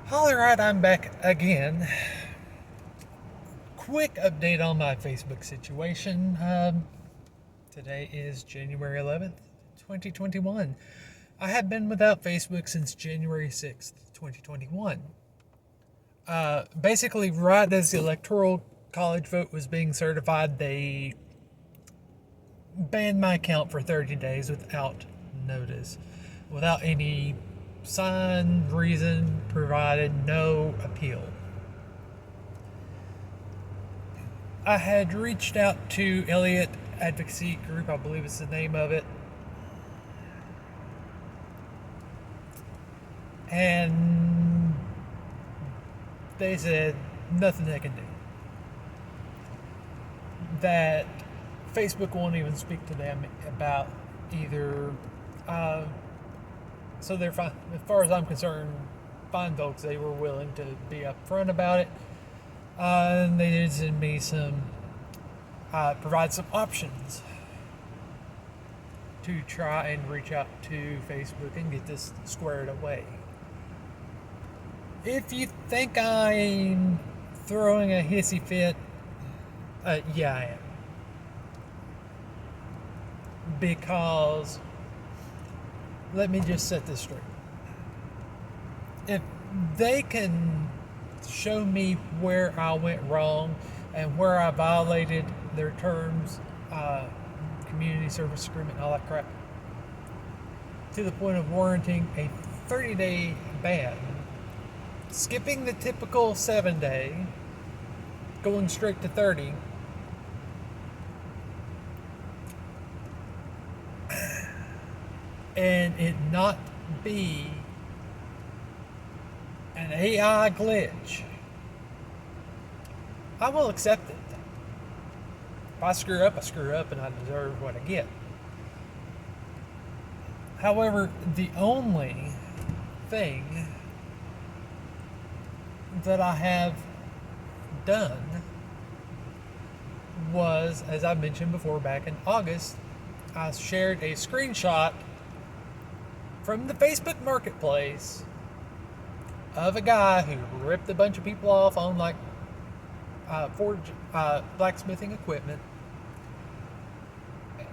Alright, I'm back again. Quick update on my Facebook situation. Today is January 11th, 2021. I have been without Facebook since January 6th, 2021. Basically, right as the Electoral College vote was being certified, they banned my account for 30 days without notice, without any sign, reason provided, no appeal. I had reached out to Elliott Advocacy Group, I believe is the name of it, and they said nothing they can do. That Facebook won't even speak to them about either. So they're fine. As far as I'm concerned, fine folks. They were willing to be upfront about it. And they did send me provide some options to try and reach out to Facebook and get this squared away. If you think I'm throwing a hissy fit, yeah, I am. Because, let me just set this straight. If they can show me where I went wrong and where I violated their terms, community service agreement, and all that crap, to the point of warranting a 30-day ban, skipping the typical 7-day, going straight to 30, and it not be an AI glitch, I will accept it. If I screw up, I screw up, and I deserve what I get. However, the only thing that I have done was, as I mentioned before, back in August, I shared a screenshot from the Facebook Marketplace of a guy who ripped a bunch of people off on blacksmithing equipment,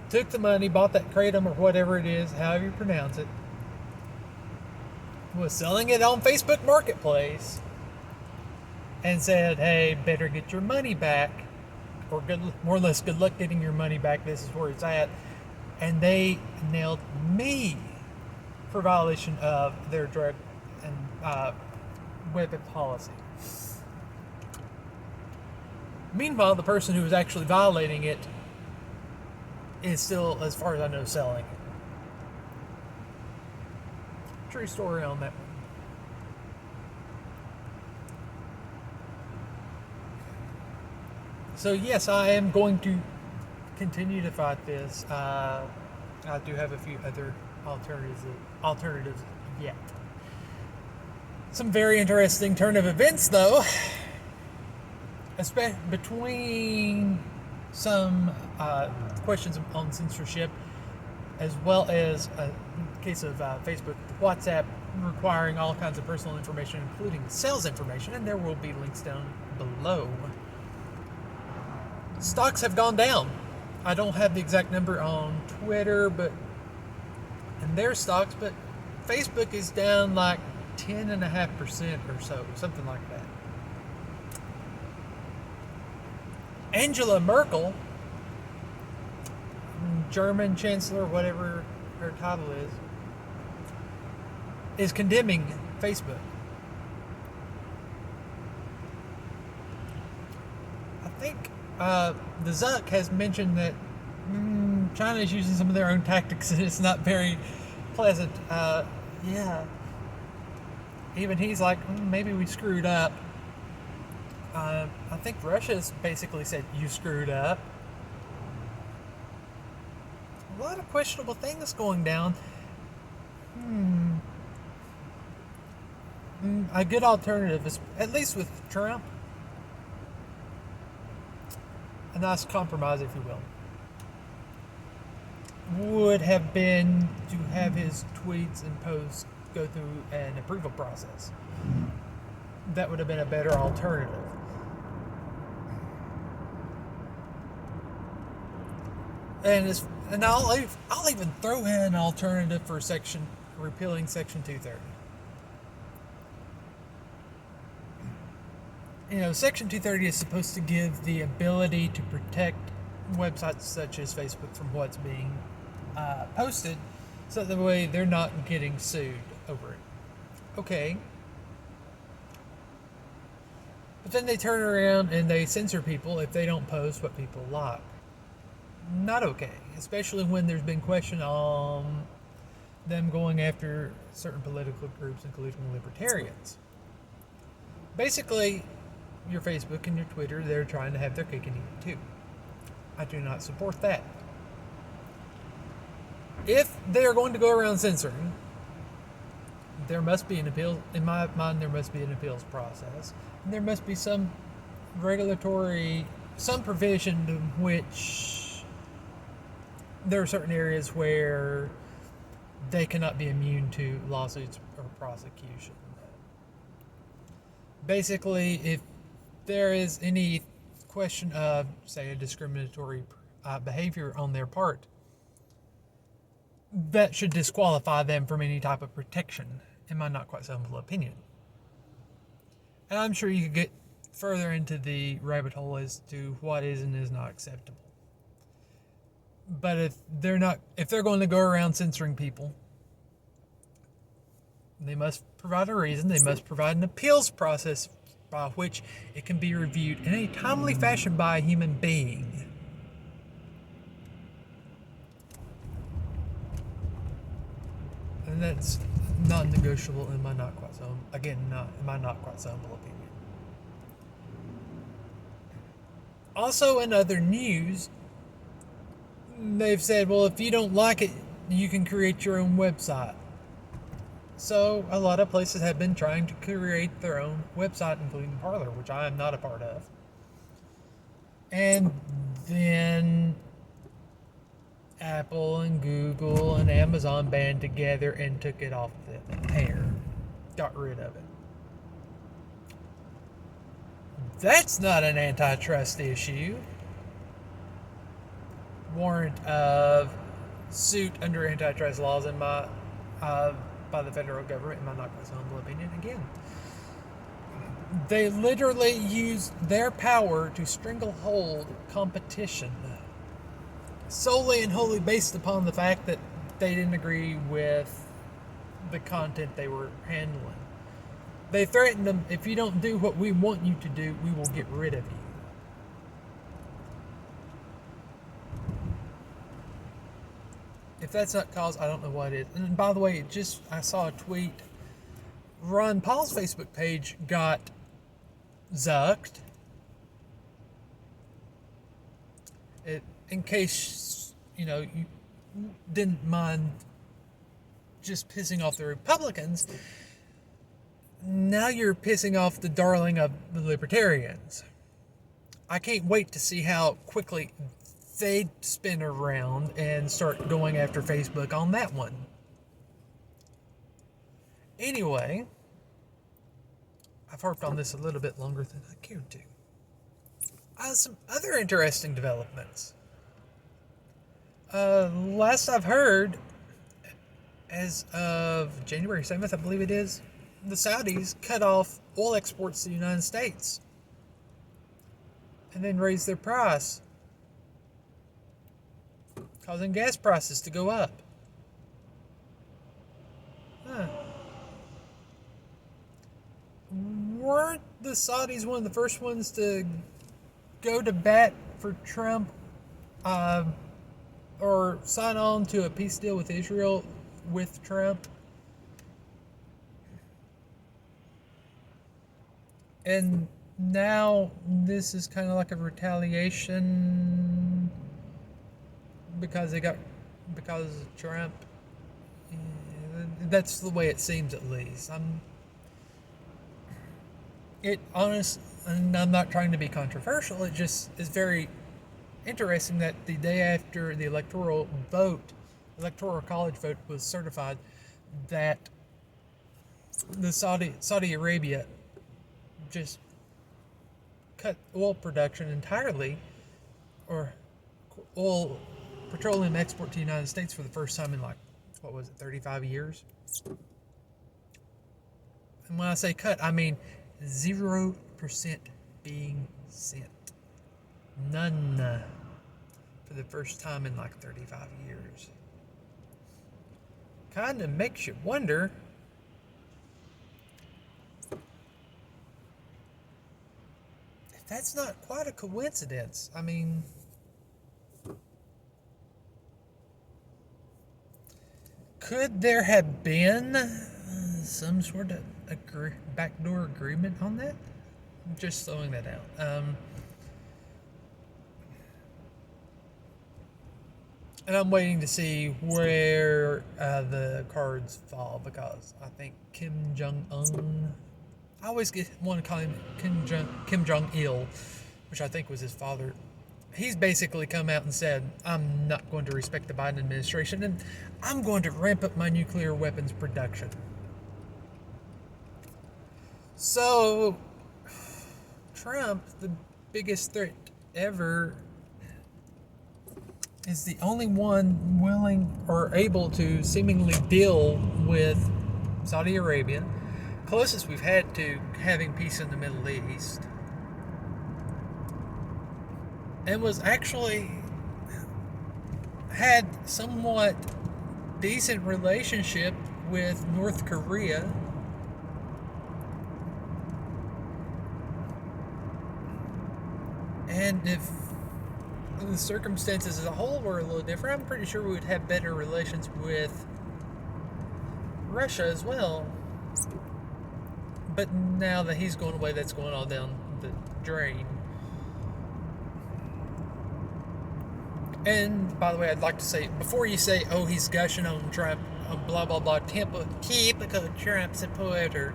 took the money, bought that kratom or whatever it is, however you pronounce it, was selling it on Facebook Marketplace, and said, hey, better get your money back, or more or less good luck getting your money back, this is where it's at. And they nailed me for violation of their drug and weapon policy. Meanwhile, the person who was actually violating it is still, as far as I know, selling it. True story on that one. So yes, I am going to continue to fight this. I do have a few other alternatives yet. Some very interesting turn of events, though, especially between some questions on censorship, as well as a case of Facebook, WhatsApp requiring all kinds of personal information, including sales information, and there will be links down below. Stocks have gone down. I don't have the exact number on Twitter, and their stocks, but Facebook is down like 10.5% or so, something like that. Angela Merkel, German Chancellor, whatever her title is condemning Facebook. I think the Zuck has mentioned that China is using some of their own tactics and it's not very pleasant. Yeah. Even he's like, maybe we screwed up. I think Russia's basically said, you screwed up. A lot of questionable things going down. A good alternative is, at least with Trump, a nice compromise, if you will, would have been to have his tweets and posts go through an approval process. that would have been a better alternative. And I'll even throw in an alternative for repealing Section 230. Section 230 is supposed to give the ability to protect websites such as Facebook from what's being posted, so that way they're not getting sued over it. Okay. But then they turn around and they censor people if they don't post what people like. Not okay, especially when there's been question on them going after certain political groups, including libertarians. Basically, your Facebook and your Twitter, they're trying to have their cake and eat it too. I do not support that. If they are going to go around censoring, there must be an appeal. In my mind, there must be an appeals process. And there must be some provision to which there are certain areas where they cannot be immune to lawsuits or prosecution. Basically, if there is any question of, say, a discriminatory behavior on their part, that should disqualify them from any type of protection, in my not quite so humble opinion. And I'm sure you could get further into the rabbit hole as to what is and is not acceptable. But if they're going to go around censoring people, they must provide a reason. They must provide an appeals process by which it can be reviewed in a timely fashion by a human being. And that's non-negotiable in my not quite so humble opinion. Also, in other news, they've said, well, if you don't like it, you can create your own website. So a lot of places have been trying to create their own website, including Parler, which I am not a part of. And then Apple and Google and Amazon band together and took it off the air. Got rid of it. That's not an antitrust issue. Warrant of suit under antitrust laws by the federal government, in my not quite so humble opinion. Again, they literally used their power to stranglehold competition solely and wholly based upon the fact that they didn't agree with the content they were handling. They threatened them, if you don't do what we want you to do, we will get rid of you. If that's not cause, I don't know what is. And by the way, I saw a tweet. Ron Paul's Facebook page got zucked. In case, you didn't mind just pissing off the Republicans, now you're pissing off the darling of the libertarians. I can't wait to see how quickly they spin around and start going after Facebook on that one. Anyway, I've harped on this a little bit longer than I cared to. Some other interesting developments. Last I've heard, as of January 7th, I believe it is, the Saudis cut off oil exports to the United States and then raised their price, causing gas prices to go up. Weren't the Saudis one of the first ones to go to bat for Trump or sign on to a peace deal with Israel with Trump? And now this is kind of like a retaliation because of Trump. That's the way it seems, at least. And I'm not trying to be controversial. It just is very interesting that the day after the electoral college vote was certified, that the Saudi Arabia just cut oil production entirely, or oil petroleum export to the United States for the first time in like, what was it, 35 years? And when I say cut, I mean 0% being sent. None. For the first time in like 35 years. Kind of makes you wonder if that's not quite a coincidence. I mean, could there have been some sort of backdoor agreement on that? I'm just throwing that out. And I'm waiting to see where the cards fall, because I think Kim Jong-un, I always want to call him Kim Jong-il, which I think was his father. He's basically come out and said, I'm not going to respect the Biden administration, and I'm going to ramp up my nuclear weapons production. So, Trump, the biggest threat ever, is the only one willing or able to seemingly deal with Saudi Arabia, closest we've had to having peace in the Middle East, and was actually had somewhat decent relationship with North Korea. And if the circumstances as a whole were a little different, I'm pretty sure we would have better relations with Russia as well. But now that he's going away, that's going all down the drain. And by the way, I'd like to say, before you say, oh, he's gushing on Trump, blah, blah, blah, typical Trump supporter,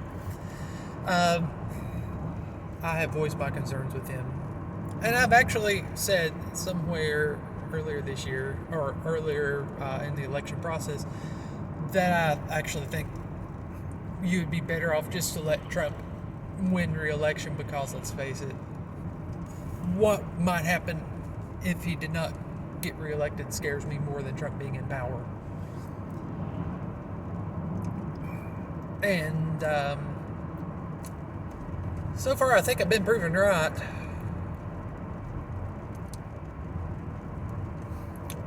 I have voiced my concerns with him. And I've actually said somewhere earlier this year, or earlier in the election process, that I actually think you would be better off just to let Trump win re-election, because let's face it, what might happen if he did not get re-elected scares me more than Trump being in power. And so far I think I've been proven right.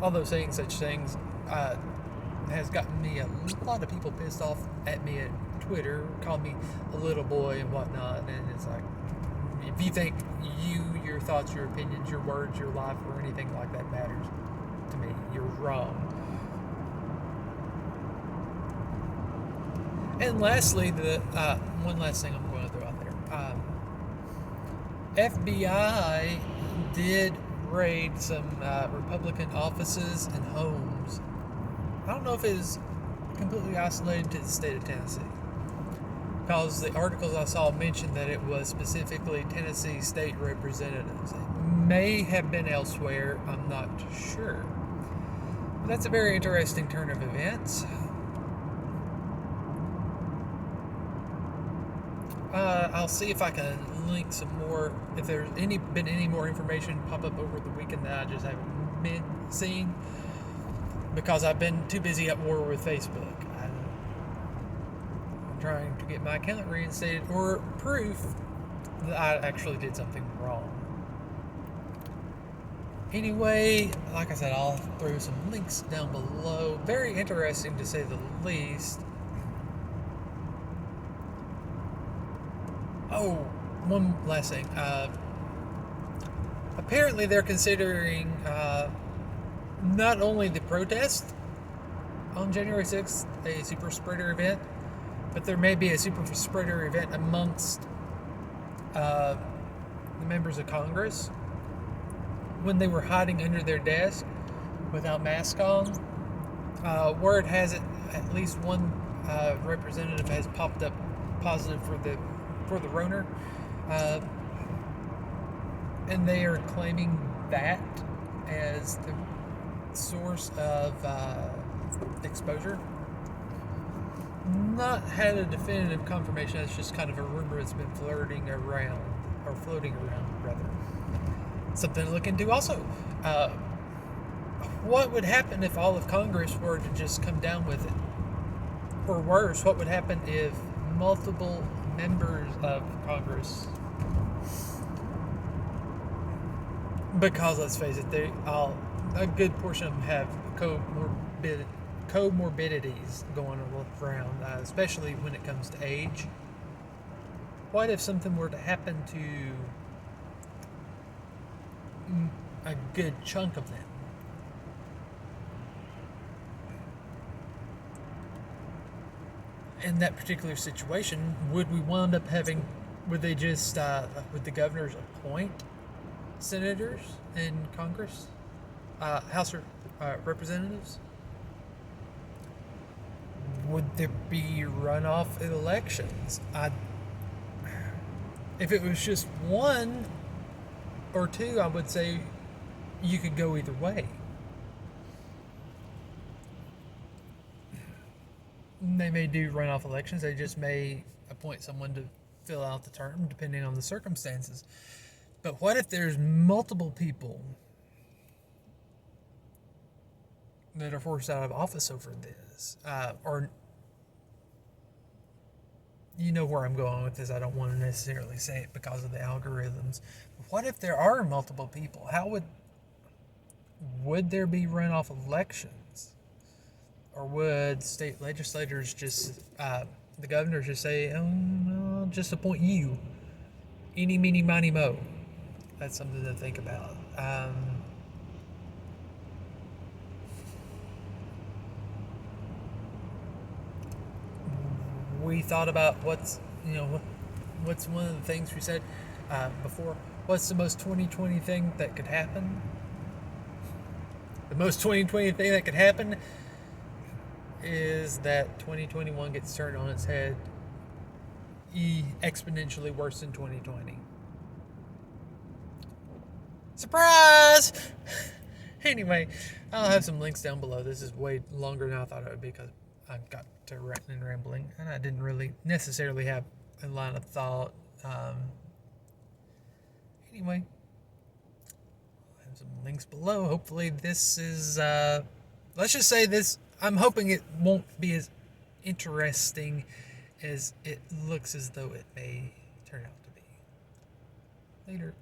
Although saying such things has gotten me a lot of people pissed off at me at Twitter, calling me a little boy and whatnot, and it's like, if you think your thoughts, your opinions, your words, your life, or anything like that matters to me, you're wrong. And lastly, the one last thing I'm going to throw out there. FBI did raid some Republican offices and homes. I don't know if it is completely isolated to the state of Tennessee, because the articles I saw mentioned that it was specifically Tennessee state representatives. It may have been elsewhere, I'm not sure. But that's a very interesting turn of events. I'll see if I can link some more, if there's been any more information pop up over the weekend that I just haven't been seeing, because I've been too busy at war with Facebook. I'm trying to get my account reinstated, or proof that I actually did something wrong. Anyway, like I said, I'll throw some links down below. Very interesting, to say the least. Oh, one last thing. Apparently they're considering not only the protest on January 6th, a super spreader event, but there may be a super spreader event amongst the members of Congress when they were hiding under their desk without masks on. Word has it, at least one representative has popped up positive for the Rona, and they are claiming that as the source of exposure. not had a definitive confirmation. It's just kind of a rumor that's been floating around, rather. Something to look into. Also, what would happen if all of Congress were to just come down with it? Or worse, what would happen if multiple members of Congress, because let's face it, a good portion of them have comorbidities going around, especially when it comes to age. What if something were to happen to a good chunk of them? In that particular situation, would they just, would the governors appoint senators in Congress, House of Representatives? Would there be runoff elections? If it was just one or two, I would say you could go either way. They may do runoff elections. They just may appoint someone to fill out the term, depending on the circumstances. But what if there's multiple people that are forced out of office over this? Or, you know where I'm going with this. I don't want to necessarily say it because of the algorithms. But what if there are multiple people? Would there be runoff elections? Or would state legislators the governors just say, I'll just appoint you? Eeny, meeny, miny, mo. That's something to think about. We thought about what's one of the things we said before. What's the most 2020 thing that could happen? The most 2020 thing that could happen is that 2021 gets turned on its head exponentially worse than 2020. Surprise! Anyway, I'll have some links down below. This is way longer than I thought it would be because I've got to ranting and rambling, and I didn't really necessarily have a line of thought. Anyway, I'll have some links below. Hopefully this is, let's just say this, I'm hoping it won't be as interesting as it looks as though it may turn out to be. Later.